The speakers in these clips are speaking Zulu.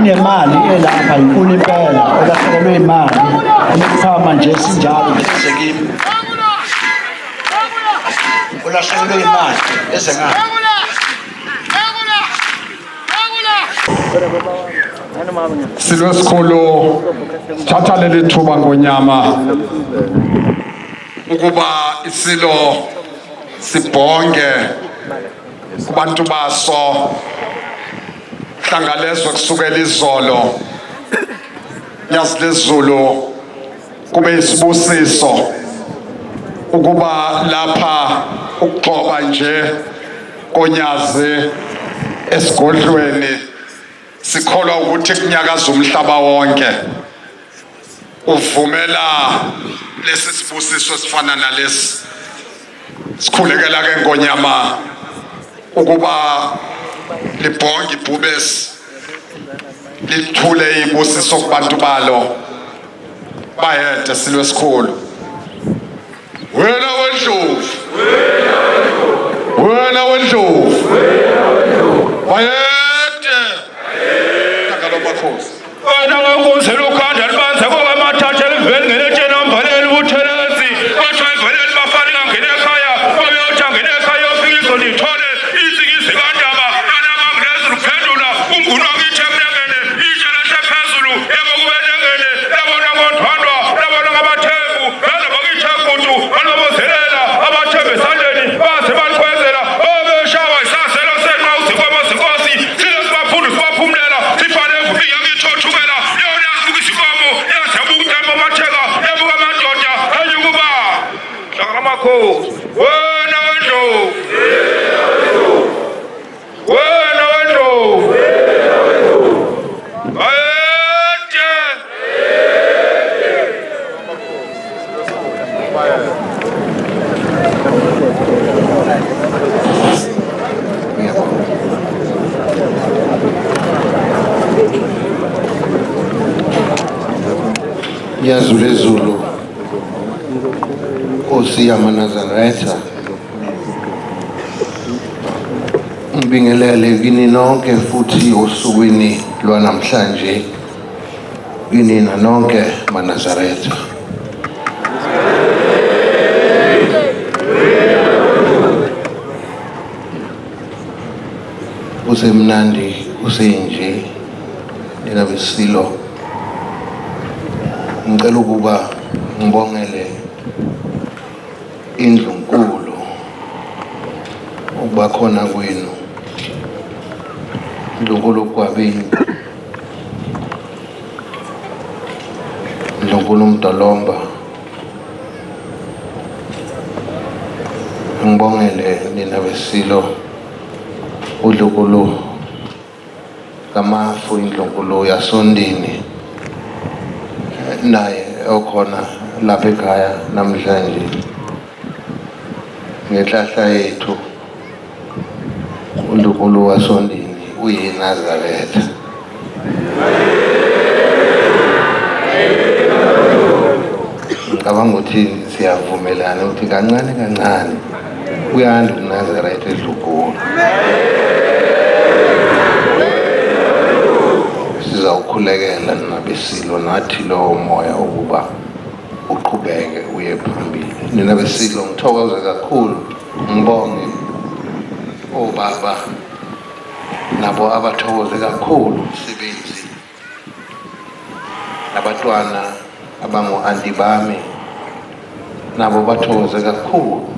kunemali elapha inkulu impela elahlekelwe imali anokufaka manje sinjalo nje kimi ulahlekelwe imali ezengani Silwe sikhulu thatha leli thuba ngonyama ukuba isilo sibhonge kubantu baso hlangalezwe kusukela izolo yazi lezulu kube isibusiso ukuba lapha ukugxoba nje konyazi esigodlweni sikholwa ukuthi kunyakaza umhlaba wonke uvumela lesi sibusiso esifana nalesi sikhulekela ke ngonyama ukuba libhonge ibhubesi lithule ibusiso kubantu balo bayede silwe sikhulu wena wendlovu wena wendlovu bayede takalo bakhosi wena ngokuzela ukhanda libanze ngoba mathatha eliveli ngeletshena mvaleli ubuthelezi kodwa iveleli bafana ingangena ekhaya oyothi angena ekhaya yofika izolithole izikisi kandaba anamangezi luphendula umnguni wakithi emnyangene itshe lehle phezulu yebo kube nyangene labona ngonthandwa labona ngabathembu beze bakithi egudu banobozelela abathembu esandleni baze balikhwezela obeshawa isaselo senqa uzikomo zinkosi sile sibaphundu sibaphumlela sifane evufika ngithothukela yona yazibuka izikomo yazebuka utema amatheka ebuka amadoda anyukuba hlangana amakhosi wena wendlovu wena wendlovu bayede Yazule Zulu Nkosi yamaNazaretha ngibingelele kini nonke futhi osukwini lwanamhlanje kini nonke maNazaretha usemnandi usenje enabisilo ngicela ukuba ngibongele indlu nkulu ukuba khona kwenu ndlunkulu kwabini ndlunkulu Mdolomba ngibongele nina besilo udlunkulu Kamafu indlunkulu yaSondini naye okhona lapha ekhaya namhlanje ngehlahla yethu uNdlunkulu waSondini uyiNazaretha ngicabanga ukuthi siyavumelana ukuthi kancane kancane uyanda uNazaretha eDlunkulu sizawukhulekela nabesilo nathi lowo moya ukuba uqhubeke uye phambili nina besilo ngithokoza kakhulu ngibonge obaba nabo abathokoze kakhulu umsebenzi nabantwana abangu-anti bami nabo bathokoze kakhulu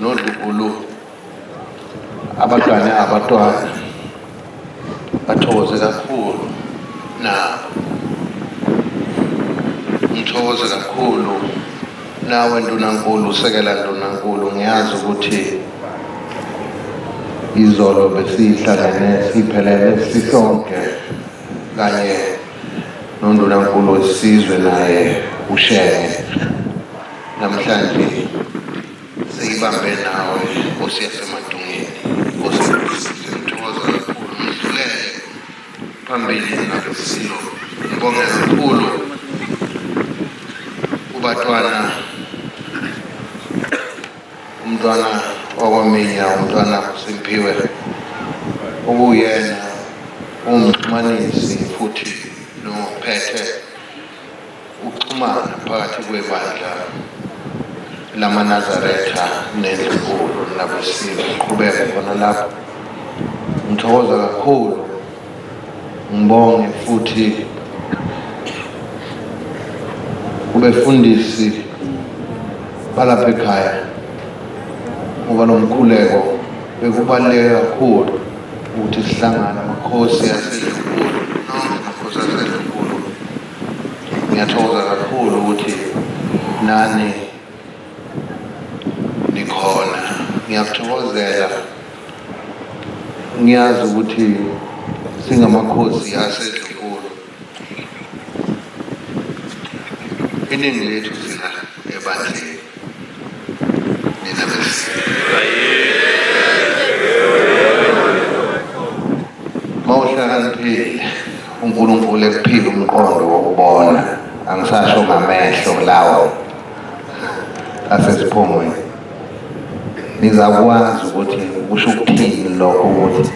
noNdlunkulu abantwana bathokoze kakhulu nabo ngithokoze kakhulu nawe Ndunankulu usekela Ndunankulu ngiyazi ukuthi izolo besihlangene siphelele sisonke kanye noNdunankulu wesizwe naye uShenge namhlanje seyibambe nawe Nkosi yaseMadungeni Nkosi ngithokoza kakhulu ngidlulele phambili nabesilo ngibonge kakhulu kubatwana umntwana wakwaminya umntwana uSimphiwe okuyena umxhumanisi futhi nophethe ukuxhumana phakathi kwebandla lamaNazaretha neNdlunkulu nabesizwe qhubeka khona lapho. Ngithokoza kakhulu, ngibonge futhi kubefundisi balapha ekhaya ngoba nomkhuleko bekubaluleke kakhulu ukuthi sihlangane amakhosi aseNdlunkulu noma amakhosi aseNdlunkulu. Ngiyathokoza kakhulu ukuthi nani nikhona, ngiyakuthokozela. Ngiyazi ukuthi singamakhosi aseNdlunkulu iningi lethu sina ebandleni nina mawuhlakaniphile uNkulunkulu ekuphile umqondo wokubona, angisasho ngamehlo lawo asesiphongweni. Nizakwazi ukuthi kusho ukuthini lokho, ukuthi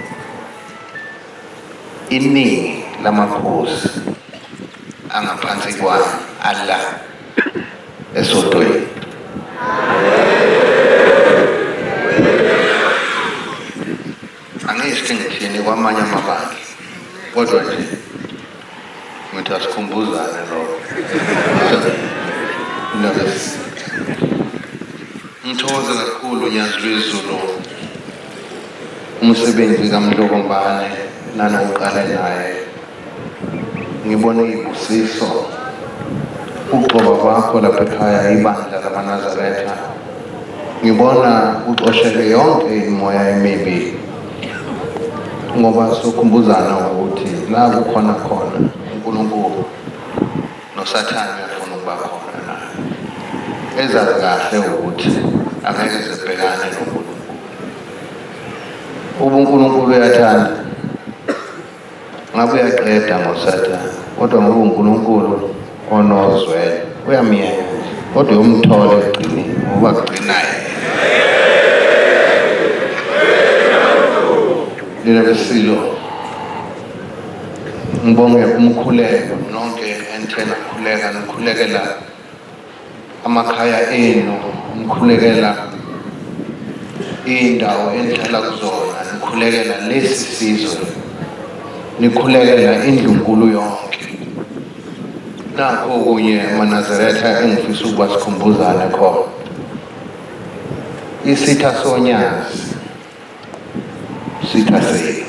iningi lamakhosi angaphansi kwami ala esodweni. Angisho ngithini kwamanye amabandla, kodwa nje ngithi asikhumbuzane lokho. Ngithokoza kakhulu Nyazi lwezulu umsebenzi kaMdlokombane nanokuqala naye. Ngibona izibusiso ukugcoba kwakho lapha ekhaya ibandla lamaNazaretha. Ngibona uxoshele yonke imoya emibi, ngoba sokhumbuzana ukuthi la kukhona khona uNkulunkulu noSathane uyafuna ukuba khona naye. Ezazi kahle ukuthi angeke zibhekane noNkulunkulu. uNkulunkulu uyathanda, ngabe uyaqeda ngoSathane, kodwa ngoba uNkulunkulu onozwelo uyamyeka, kodwa uyomthola ekugcineni ngoba kugcinayo. Lina besilo ngibonge umkhuleko nonke enthena khuleka nikhulekela amakhaya enu, nikhulekela indawo enihlala kuzona, nikhulekela lesi sizwe, nikhulekela iNdlunkulu yonke. Nakho okunye amaNazaretha engifisa ukuba sikhumbuzane khona, isitha sonyazi sitha senu.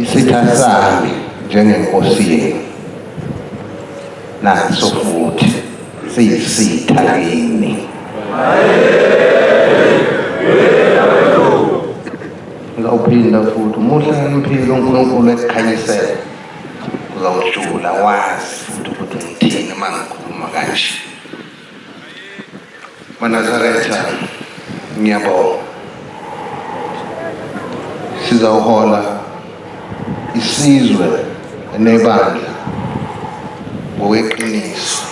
Isitha sami njengenkosi yenu naso futhi siyisitha kini. Ngawuphinda futhi umuhlakaniphile uNkulunkulu ekukhanyisela, uzawujula wazi futhi ukuthi ngithini uma ngikhuluma kanje. maNazaretha ngiyabonga, sizawuhola isizwe nebandla ngokweqiniso.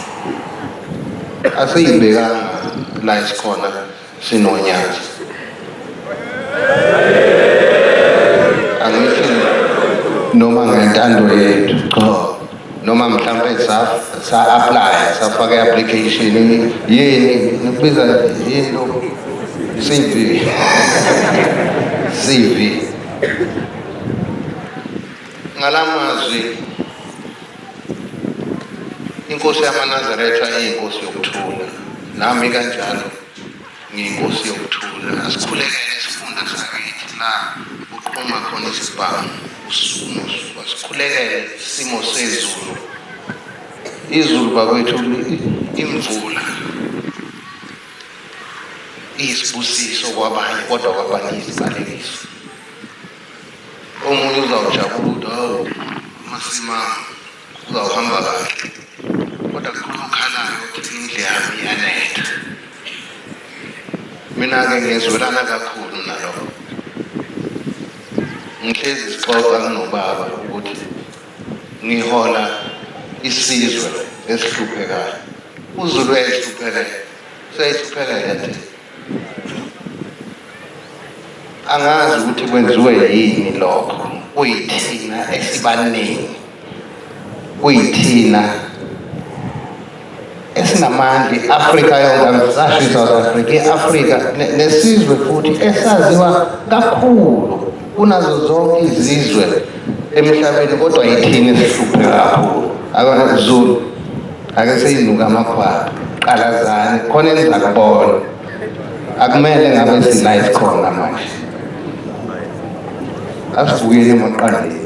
Asiyibekanga la isikhona sinonyazi. Angithi noma ngentando yethu, cha, noma mhlambe sa-apply safaka i-application yini nibiza into CV ngalamazwi. Inkosi yamaNazaretha iyinkosi yokuthula, nami kanjalo ngiyinkosi yokuthula. Asikhulekele isifunda sakithi la uqhuma khona isibhamu, asikhulekele isimo sezulu. Izulu bakwethu imvula iyisibusiso kwabanye, kodwa kwabanye isiqalekiso. Omunye uzawujabula ukuthi masima uzawuhamba kahle, kodwa kukhona okhalayo ukuthi indlu yami iyanetha. Mina-ke ngiyezwelana kakhulu nalokho. Ngihlezi sixoxa nginobaba ukuthi ngihola isizwe esihluphekayo. uZulu uyayihluphekela, seyihluphekela nje. angazi ukuthi kwenziwe yini lokho kuyithina esibaningi kuyithina esinamandla i-Afrika yonke angisasho i-South Africa i-Afrika nesizwe futhi esaziwa kakhulu kunazo zonke izizwe emhlabeni kodwa yithina esihluphe kakhulu akaZulu ake seyinuka amakhwapha qalazane khona enza kubona akumele ngabe sila isikhona manje asibuyele emaqandeni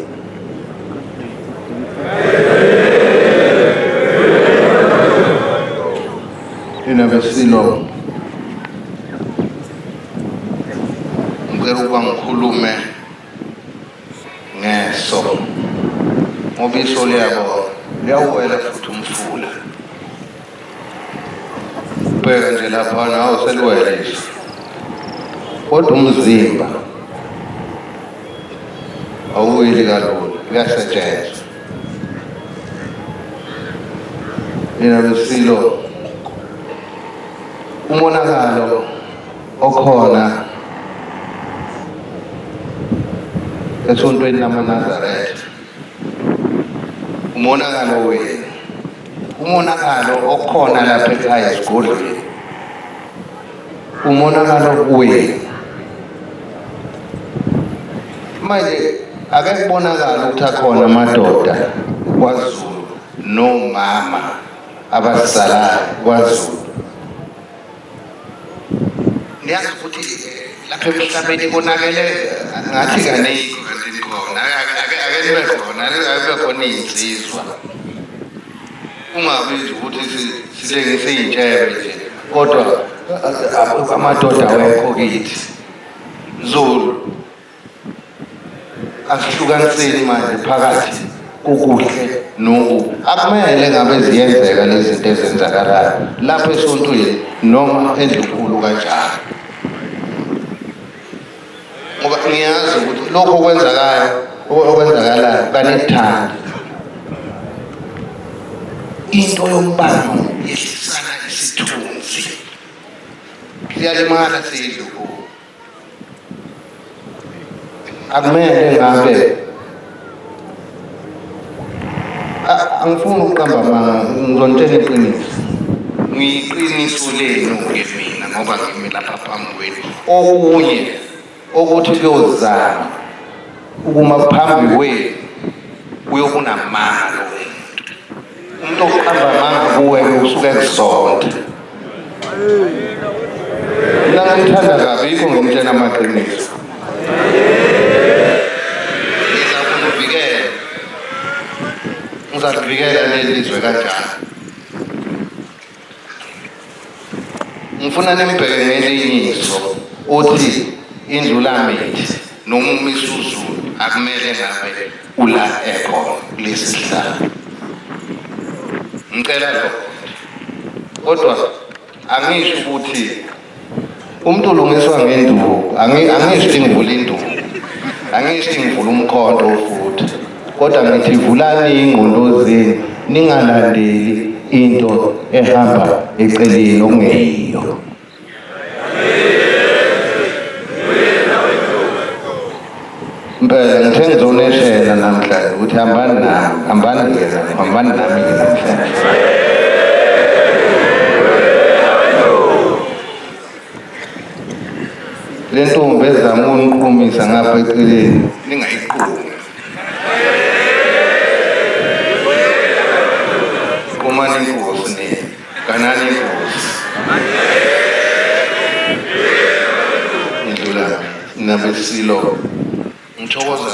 besilo ngicela ukuba ngikhulume ngeso ngoba iso liyawuwela futhi umfula bheka nje lapha nawe seliwele iso kodwa umzimba awuweli kalula kuyasetshenzwa besilo umonakalo okhona esontweni lamaNazaretha umonakalo wenu umonakalo okhona lapha ekhaya esigodlweni umonakalo wenu manje ake kubonakala ukuthi akhona amadoda kwaZulu nomama abasalayo kwaZulu niyazi ukuthi lapha emhlabeni konakele ngathi kaningi kanti khona ake nibe khona ake khona insizwa ungabizi ukuthi silengise iy'ntshebe nje kodwa amadoda wekho kithi Zulu asihlukaniseni manje phakathi kukuhle nokubi akumele ngabe ziyenzeka lezi zinto ezenzakalayo lapha esontweni noma endlunkulu kanjalo ngoba ngiyazi ukuthi lokho okwenzakalayo kanithandi into yombano yehlisana isithunzi siyalimala siyidlunkulu akumele ngabe angifuni ukuqamba amanga ngizonitshela iqiniso ngiyiqiniso lenu-ke mina ngoba ngimi lapha phambi kwenu okunye ukuthi kuyozama ukuma phambi kwenu kuyokunamanga lo umuntu oqamba amanga kuwe usuke kusonta mina ngithanda kabi yikho ngimtshela amaqiniso ngizalivikela lelizwe kanjani ngifuna nimbheke ngelinyiso uthi indlulamithi noma umisuzu akumele ngabe ula ekhona kulesihlalo ngicela lokho kodwa angisho ukuthi umuntu ulungiswa ngenduku angisho ngivula induku angisho ngivula umkhonto futhi kodwa ngithi vulani ingqondo zenu ningalandeli into ehamba eceleni okungeyiyo impela ngithe ngizoneshela namhlanje ukuthi hambani nami namhlanje le ntombi ezama uniqhumisa ngapha eceleni ningayiqhumi kumani inkosi ni kanani inkosi indlula nabesilo ngithokoza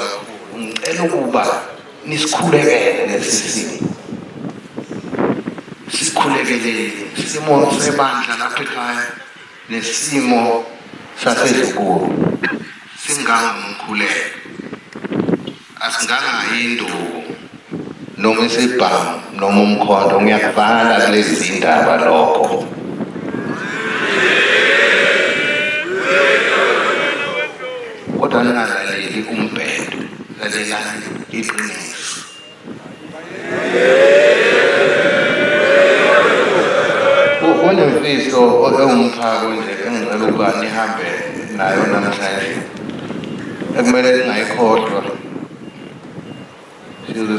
ngicela ukuba nisikhulekele lesi simo sikhulekele isimo sebandla lapha ekhaya nesimo sasedlunkulu singangikhuleka asingangayinduku noma isibhamu noma umkhonto ngiyakubala kulezi zindaba lokho kodwa ningalaleli umbhedo lalelani iqiniso kunemfiso ewumphako nje engicela ukuba nihambe nayo namhlanje ekumele singayikhohlwa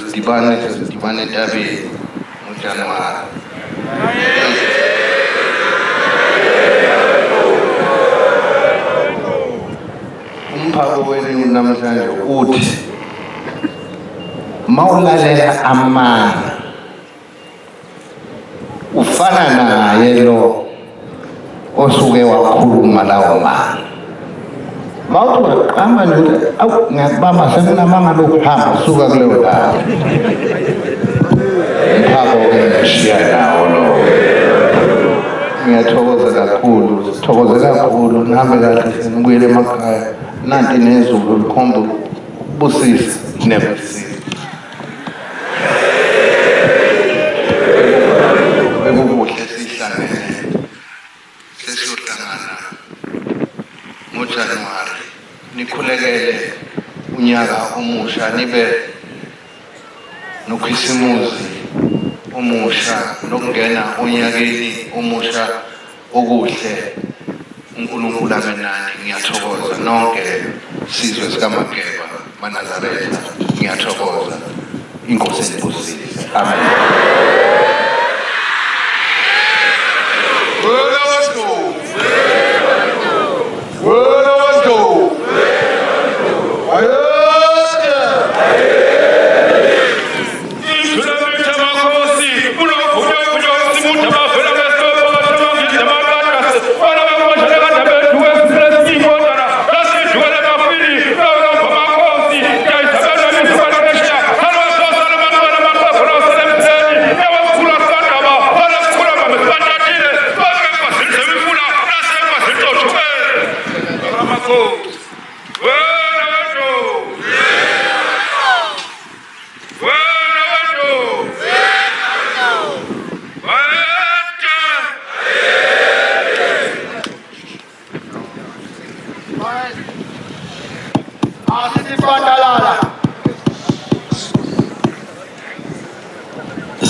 sidibane entabeni ngoJanuwari. Umphako wenu namhlanje uthi mawulalela amanga ufana naye lo osuke wakhuluma lawo manga. Mawuthi qamba nje awu ngiyakubamba sekunamanga lokuhamba suka kuleyo ndawo. Umphako-ke ngishiya nawo lo. Ngiyathokoza kakhulu, sithokoze kakhulu, nihambe kahle senibuyele emakhaya. Nanti nezulu likhomba ubusisa nebusisa. Bekukuhle sihlangene. Sesiyohlangana ngoJanuwari. Nikhulekele unyaka omusha nibe nokhisimusi omusha nokungena onyakeni omusha okuhle. uNkulunkulu abe nani. Ngiyathokoza nonke sizwe sikaMageba maNazaretha. Ngiyathokoza. Inkosi enibusise. Amen.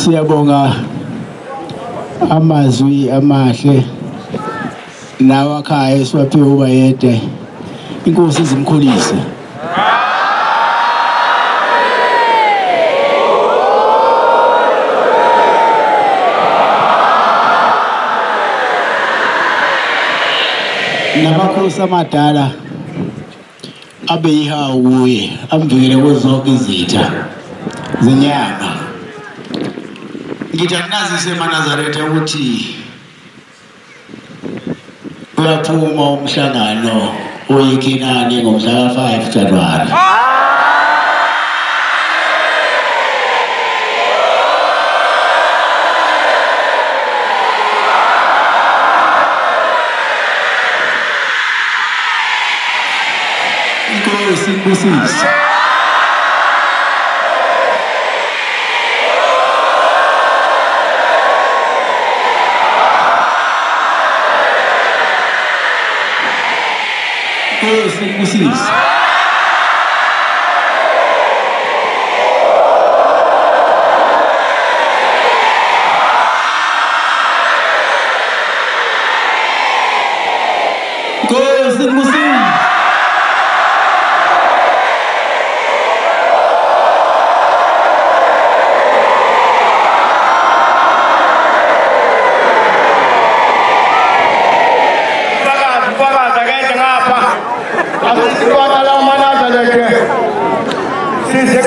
Siyabonga amazwi amahle nawakhaya esiwaphiwe ubayede. Inkosi izimkhulise. Namakhosi amadala abeyihawu kuye amvikele kwezonke izitha zenyanga. Ngithi akunazise eManazaretha ukuthi uyaphuma umhlangano oyiKenani ngomhla ka-5 Januwari. Inkosi imbusise. Inkosi imbusise. Inkosi imbusise. Size